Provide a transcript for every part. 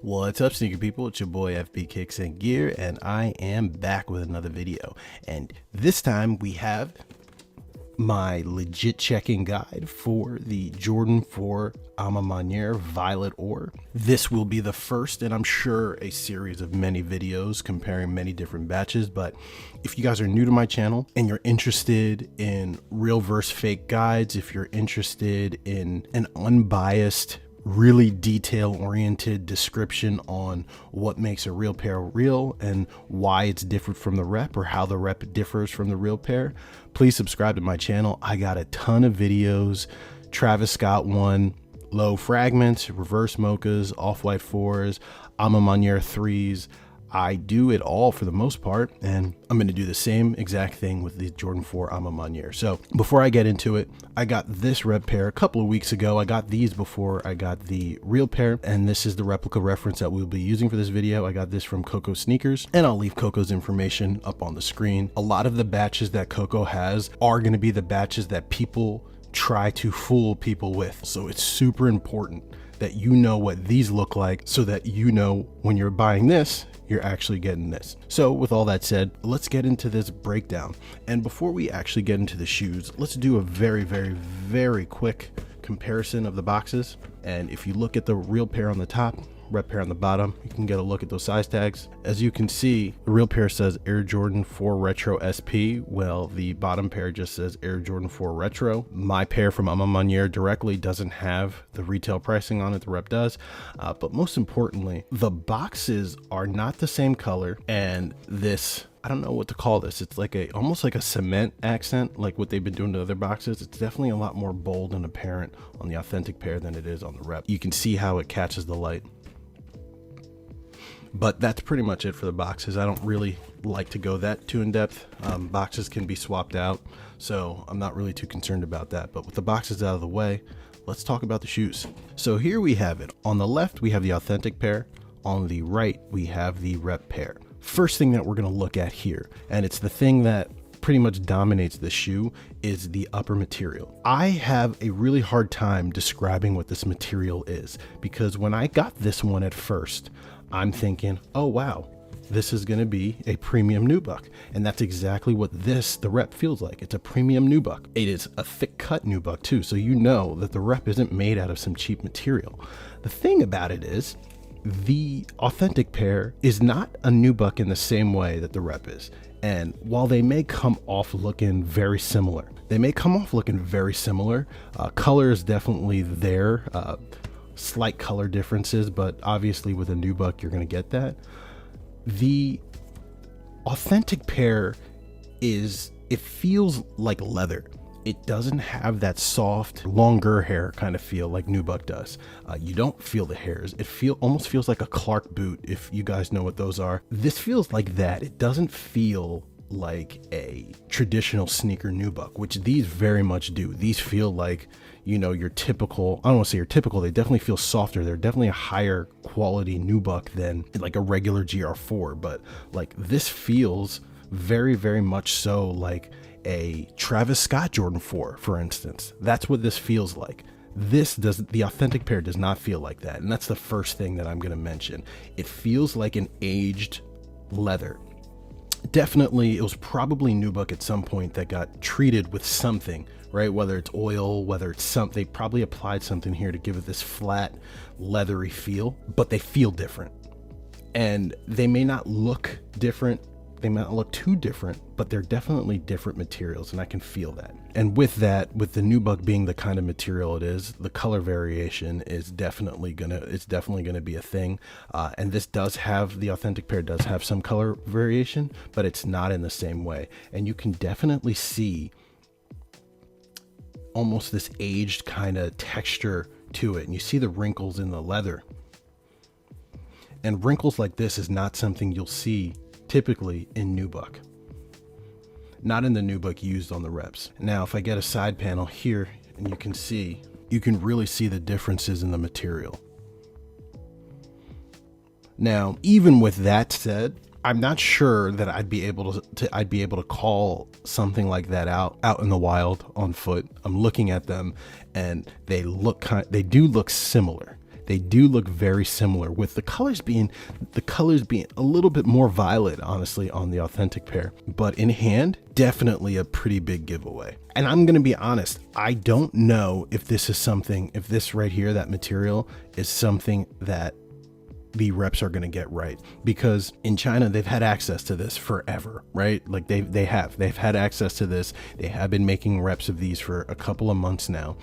What's up, sneaker people? It's your boy FB Kicks and Gear, and I am back with another video. And this time we have my legit checking guide for the Jordan 4 Maniere Violet Ore. This will be the first, and I'm sure a series of many videos comparing many different batches. But if you guys are new to my channel and you're interested in real versus fake guides, if you're interested in an unbiased, really detail-oriented description on what makes a real pair real and why it's different from the rep or how the rep differs from the real pair, please subscribe to my channel. I got a ton of videos. Travis Scott one, low fragments, reverse mochas, off-white 4s, Maniere 3s. I do it all for the most part, and I'm going to do the same exact thing with the Jordan 4 Maniere. So before I get into it, I got this rep pair a couple of weeks ago. I got these before I got the real pair, and this is the replica reference that we'll be using for this video. I got this from Coco Sneakers, and I'll leave Coco's information up on the screen. A lot of the batches that Coco has are going to be the batches that people try to fool people with. So it's super important that you know what these look like so that you know when you're buying this, you're actually getting this. So with all that said, let's get into this breakdown. And before we actually get into the shoes, let's do a very quick comparison of the boxes. And if you look at the real pair on the top, rep pair on the bottom, you can get a look at those size tags. As you can see, the real pair says Air Jordan 4 Retro SP. Well, the bottom pair just says Air Jordan 4 Retro. My pair from Maniere directly doesn't have the retail pricing on it, the rep does. But most importantly, the boxes are not the same color, and this, I don't know what to call this. It's like almost like a cement accent, like what they've been doing to other boxes. It's definitely a lot more bold and apparent on the authentic pair than it is on the rep. You can see how it catches the light. But that's pretty much it for the boxes. I don't really like to go that too in depth. Boxes can be swapped out, so I'm not really too concerned about that. But with the boxes out of the way, let's talk about the shoes. So here we have it. On the left, we have the authentic pair. On the right, we have the rep pair. First thing that we're gonna look at here, and it's the thing that pretty much dominates the shoe, is the upper material. I have a really hard time describing what this material is, because when I got this one at first, I'm thinking, oh wow, this is going to be a premium nubuck. And that's exactly what the rep feels like. It's a premium nubuck. It is a thick cut nubuck too, so you know that the rep isn't made out of some cheap material. The thing about it is, the authentic pair is not a nubuck in the same way that the rep is. And while they may come off looking very similar, color is definitely there. Slight color differences, but obviously with a nubuck you're going to get that. The authentic pair it feels like leather. It doesn't have that soft, longer hair kind of feel like nubuck does. You don't feel the hairs. It almost feels like a Clark boot, if you guys know what those are. This feels like that. It doesn't feel like a traditional sneaker nubuck, which these very much do. These feel like, you know, your typical, I don't want to say your typical, they definitely feel softer. They're definitely a higher quality nubuck than like a regular GR4, but like this feels very much so like a Travis Scott Jordan 4, for instance. That's what this feels like. The authentic pair does not feel like that. And that's the first thing that I'm going to mention. It feels like an aged leather. Definitely, it was probably nubuck at some point that got treated with something, right? Whether it's oil, whether it's something, they probably applied something here to give it this flat, leathery feel, but they feel different. And they may not look different, they might not look too different, but they're definitely different materials, and I can feel that. And with that, with the nubuck being the kind of material it is, the color variation is definitely gonna be a thing. And this does have, the authentic pair does have some color variation, but it's not in the same way. And you can definitely see almost this aged kind of texture to it, and you see the wrinkles in the leather. And wrinkles like this is not something you'll see typically in nubuck, not in the nubuck used on the reps. Now, if I get a side panel here, and you can really see the differences in the material. Now, even with that said, I'm not sure that I'd be able to call something like that out in the wild on foot. I'm looking at them and they do look similar. they do look very similar, with the colors being a little bit more violet, honestly, on the authentic pair. But in hand, definitely a pretty big giveaway. And I'm gonna be honest, I don't know if this is something, if this right here, that material, is something that the reps are going to get right, because in China they've had access to this forever, right? Like they've had access to this. They have been making reps of these for a couple of months now.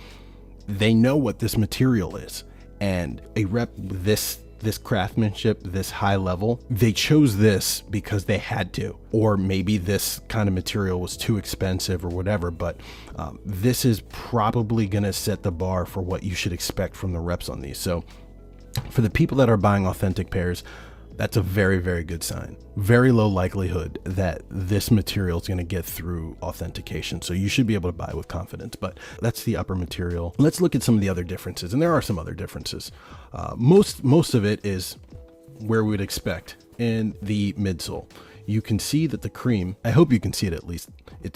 They know what this material is, and a rep this craftsmanship, this high level, they chose this because they had to, or maybe this kind of material was too expensive or whatever. But this is probably going to set the bar for what you should expect from the reps on these. So for the people that are buying authentic pairs, that's a very, very good sign. Very low likelihood that this material is going to get through authentication. So you should be able to buy with confidence. But that's the upper material. Let's look at some of the other differences. And there are some other differences. Most of it is where we would expect in the midsole. You can see that the cream, I hope you can see it at least.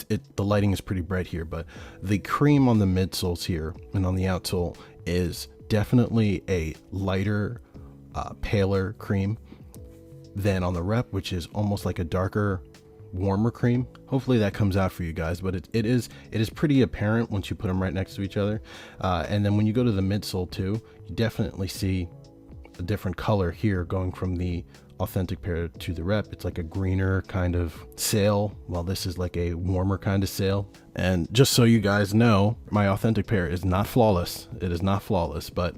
The lighting is pretty bright here, but the cream on the midsoles here and on the outsole is definitely a lighter, paler cream than on the rep, which is almost like a darker, warmer cream. Hopefully that comes out for you guys, but it is pretty apparent once you put them right next to each other. And then when you go to the midsole too, you definitely see a different color here going from the authentic pair to the rep. It's like a greener kind of sail, while this is like a warmer kind of sail. And just so you guys know, my authentic pair is not flawless. It is not flawless, but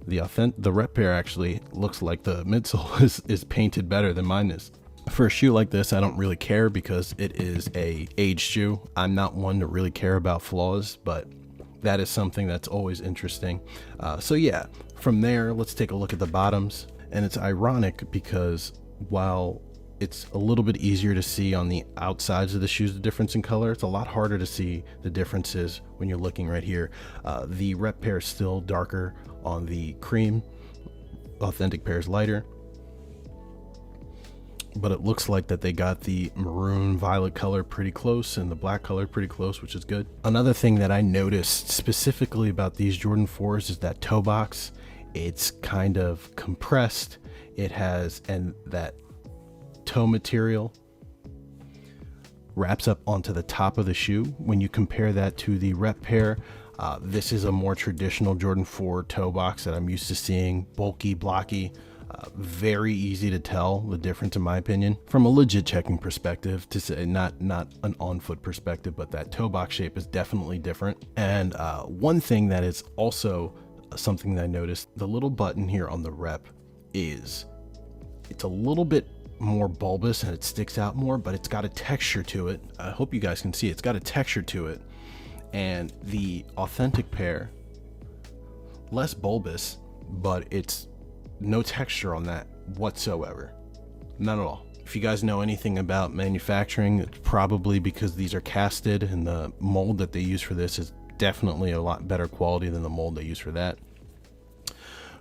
the rep pair actually looks like the midsole is painted better than mine is. For a shoe like this, I don't really care because it is a aged shoe. I'm not one to really care about flaws, but that is something that's always interesting. So yeah, from there, let's take a look at the bottoms. And it's ironic because while it's a little bit easier to see on the outsides of the shoes the difference in color, it's a lot harder to see the differences when you're looking right here. The rep pair is still darker on the cream, authentic pair is lighter, but it looks like that they got the maroon violet color pretty close and the black color pretty close, which is good. Another thing that I noticed specifically about these Jordan 4s is that toe box. It's kind of compressed. It has, and that toe material wraps up onto the top of the shoe. When you compare that to the rep pair, this is a more traditional Jordan 4 toe box that I'm used to seeing. Bulky, blocky, very easy to tell the difference, in my opinion, from a legit checking perspective, to say not an on-foot perspective, but that toe box shape is definitely different. And one thing that is also something that I noticed, the little button here on the rep it's a little bit more bulbous and it sticks out more, but it's got a texture to it. I hope you guys can see it's got a texture to it. And the authentic pair, less bulbous, but it's no texture on that whatsoever. None at all. If you guys know anything about manufacturing, it's probably because these are casted and the mold that they use for this is definitely a lot better quality than the mold they use for that.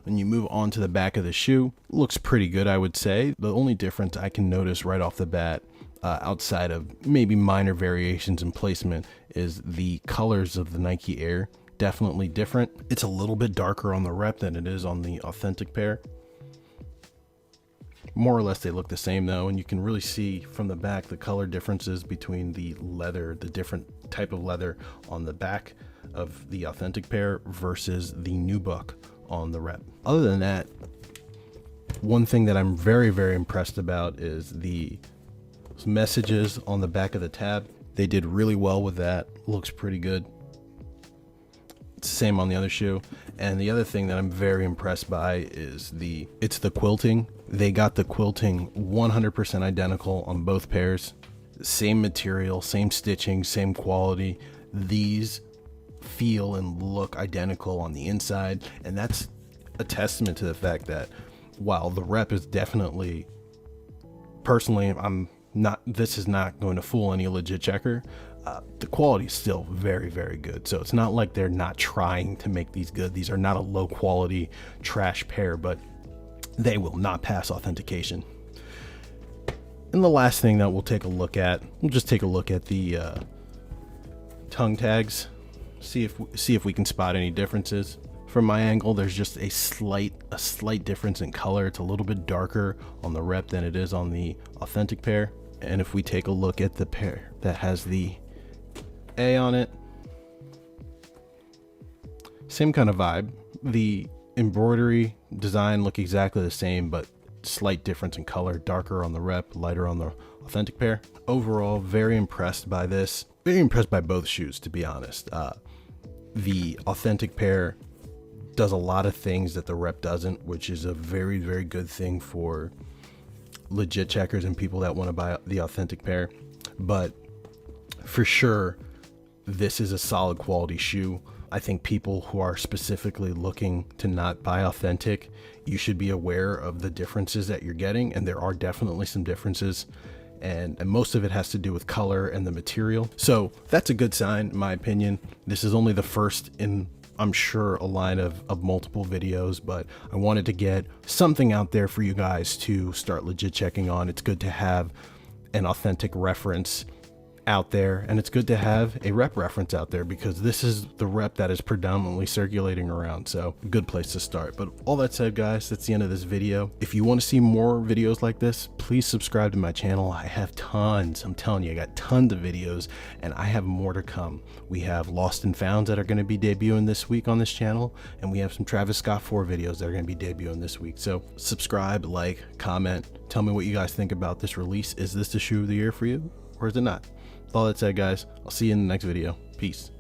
When you move on to the back of the shoe, looks pretty good, I would say. The only difference I can notice right off the bat, outside of maybe minor variations in placement, is the colors of the Nike Air. Definitely different. It's a little bit darker on the rep than it is on the authentic pair. More or less they look the same though, and you can really see from the back the color differences between the leather, the different type of leather on the back of the authentic pair versus the nubuck on the rep. Other than that, one thing that I'm very, very impressed about is the messages on the back of the tab. They did really well with that. Looks pretty good. It's the same on the other shoe. And the other thing that I'm very impressed by is the quilting. They got the quilting 100% identical on both pairs. Same material, same stitching, same quality. These feel and look identical on the inside, and that's a testament to the fact that while the rep is definitely, personally, this is not going to fool any legit checker, the quality is still very, very good. So it's not like they're not trying to make these good. These are not a low quality trash pair, but they will not pass authentication. And the last thing that we'll take a look at, we'll just take a look at the tongue tags, see if we can spot any differences. from my angle. There's just a slight difference in color. It's a little bit darker on the rep than it is on the authentic pair. And if we take a look at the pair that has the A on it, same kind of vibe. The embroidery design look exactly the same, but slight difference in color, darker on the rep, lighter on the authentic pair. Overall, very impressed by this. Very impressed by both shoes, to be honest. The authentic pair does a lot of things that the rep doesn't, which is a very, very good thing for legit checkers and people that want to buy the authentic pair. But for sure, this is a solid quality shoe. I think people who are specifically looking to not buy authentic, you should be aware of the differences that you're getting, and there are definitely some differences, and most of it has to do with color and the material. So that's a good sign, in my opinion. This is only the first in, I'm sure, a line of multiple videos, but I wanted to get something out there for you guys to start legit checking on. It's good to have an authentic reference out there, and it's good to have a rep reference out there, because this is the rep that is predominantly circulating around. So a good place to start. But all that said, guys, that's the end of this video. If you want to see more videos like this, please subscribe to my channel. I have tons. I'm telling you, I got tons of videos, and I have more to come. We have Lost and Founds that are going to be debuting this week on this channel, and we have some Travis Scott 4 videos that are going to be debuting this week. So subscribe, like, comment, tell me what you guys think about this release. Is this the shoe of the year for you, or is it not? With all that said, guys, I'll see you in the next video. Peace.